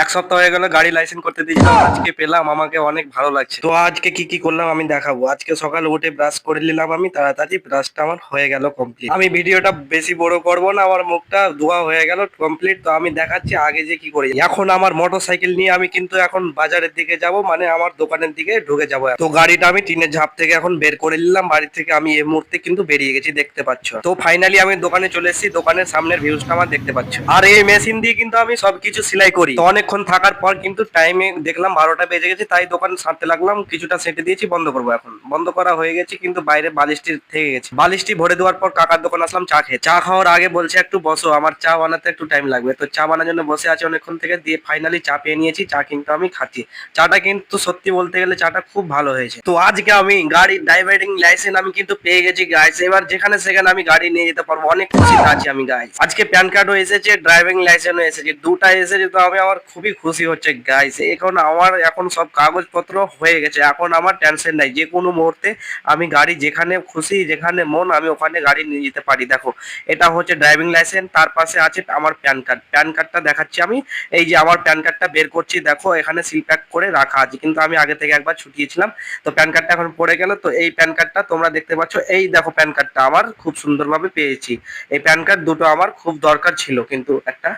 এক সপ্তাহ হয়ে গেল গাড়ি লাইসেন্স করতে দিয়েছিলাম, আজকে পেলাম, আমাকে অনেক ভালো লাগছে। তো আজকে কি কি করলাম আমি দেখাবো। আজকে সকালে উঠে ব্রাশ করে নিলাম, আমি তাড়াতাড়ি ব্রাশটা আমার হয়ে গেল কমপ্লিট। আমি ভিডিওটা বেশি বড় করব না, আমার মুখটা ধোয়া হয়ে গেল কমপ্লিট। তো আমি দেখাচ্ছি আগে যে কি করি। এখন আমার মোটর সাইকেল নিয়ে আমি কিন্তু এখন বাজারের দিকে যাব, মানে আমার দোকানের দিকে ঢুকে যাবো। তো গাড়িটা আমি টিনের ঝাপ থেকে এখন বের করে নিলাম, বাড়ি থেকে আমি এই মুহূর্তে কিন্তু বেরিয়ে গেছি, দেখতে পাচ্ছ। তো ফাইনালি আমি দোকানে চলে এসেছি, দোকানের সামনের ভিউজটা আমার দেখতে পাচ্ছ। আর এই মেশিন দিয়ে কিন্তু আমি সবকিছু সেলাই করি। তো অনেকক্ষণ থাকার পর কিন্তু টাইমে দেখলাম 12টা বেজে গেছে, তাই দোকান সারতে লাগলাম, কিছুটা সেটে দিয়েছি, বন্ধ করবো। এখন বন্ধ করা হয়ে গেছে, কিন্তু বাইরে বালিশটি থেকে গেছে। বালিশটি ভরে দেওয়ার পর কাকার দোকান আসলাম চা খেয়ে। চা খাওয়ার আগে বলছে একটু বসো, আমার চা বানাতে একটু টাইম লাগবে। তো চা বানানোর জন্য বসে আছে অনেকক্ষণ থেকে, দিয়ে ফাইনালি চা পেয়ে নিয়েছি। চা কিন্তু আমি খাচ্ছি। চাটা কিন্তু সত্যি বলতে গেলে চাটা খুব ভালো হয়েছে। তো আজকে আমি গাড়ি ড্রাইভিং লাইসেন্স আমি কিন্তু পেয়ে গেছি গাইস। এবার যেখানে সেখানে আমি গাড়ি নিয়ে যেতে পারবো, অনেক খুশিতে আছি আমি গাইস। আজকে প্যান কার্ডও এসেছে, ড্রাইভিং লাইসেন্সও এসেছে, দুটা এসেছে। তো আমি আমার খুবই খুশি হচ্ছে গাইস। এখন সব কাগজপত্র হয়ে গেছে, এখন আমার টেনশন নাই। যে কোনো মুহূর্তে আমি গাড়ি যেখানে খুশি, যেখানে মন, আমি ওখানে গাড়ি নিয়ে যেতে পারি। দেখো, এটা হচ্ছে ড্রাইভিং লাইসেন্স, তার পাশে আছে আমার প্যান কার্ড। প্যান কার্ডটা দেখাচ্ছি আমি। এই যে আমার প্যান কার্ডটা বের করছি, দেখো এখানে সিল প্যাক করে রাখা আছে, কিন্তু আমি আগে থেকে একবার ছুটিয়েছিলাম। তো প্যান কার্ডটা এখন পড়ে গেল। তো এই প্যান কার্ডটা তোমরা দেখতে পাচ্ছ, এই দেখো প্যান কার্ডটা আমার খুব সুন্দরভাবে পেয়েছি। এই প্যান কার্ড দুটো আমার খুব দরকার ছিল, কিন্তু একটা